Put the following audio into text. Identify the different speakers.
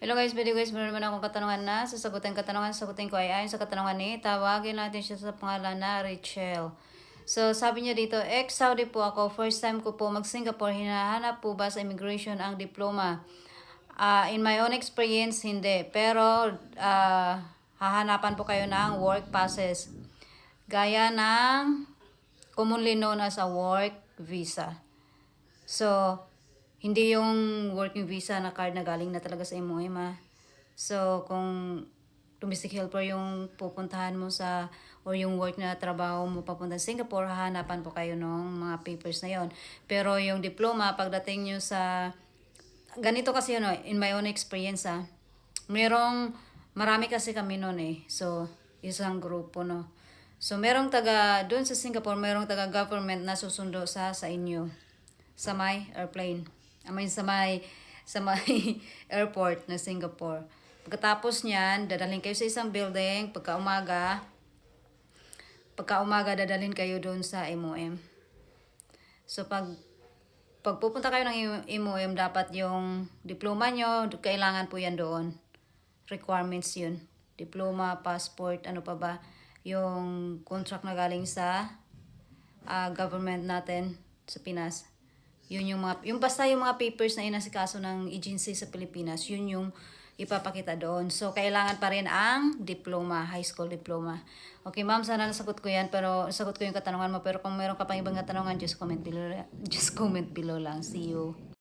Speaker 1: Hello guys, meron naman akong katanungan na sasagutin ko ay ayon sa katanungan ni, tawagin natin siya sa pangalan na Rachel. So, sabi niya dito, ex-Saudi po ako, first time ko po mag-Singapore, hinahanap po ba sa immigration ang diploma? In my own experience, hindi. Pero, hahanapan po kayo ng work passes. Gaya ng commonly known as a work visa. So, hindi yung working visa na card na galing na talaga sa MOM ah. So, kung domestic helper yung pupuntahan mo sa or yung work na trabaho mo papunta sa Singapore, hahanapan po kayo ng mga papers na yon. Pero yung diploma, pagdating nyo sa ganito kasi yun, in my own experience marami kasi kami noon eh. So, isang grupo no. So, merong taga, doon sa Singapore, merong taga government na susundo sa inyo. Sa may airplane. Sa may airport na Singapore. Pagkatapos niyan, dadalhin kayo sa isang building. Pagka-umaga dadalhin kayo doon sa MOM. So, pag pupunta kayo ng MOM, dapat yung diploma nyo, kailangan po yan doon. Requirements yun. Diploma, passport, ano pa ba. Yung contract na galing sa government natin sa Pinas. Basta yung mga papers na inasikaso ng agency sa Pilipinas, yun yung ipapakita doon. So, kailangan pa rin ang diploma, high school diploma. Okay, ma'am, sana nasagot ko yan, pero nasagot ko yung katanungan mo. Pero kung meron ka pang ibang katanungan, just comment below lang. See you.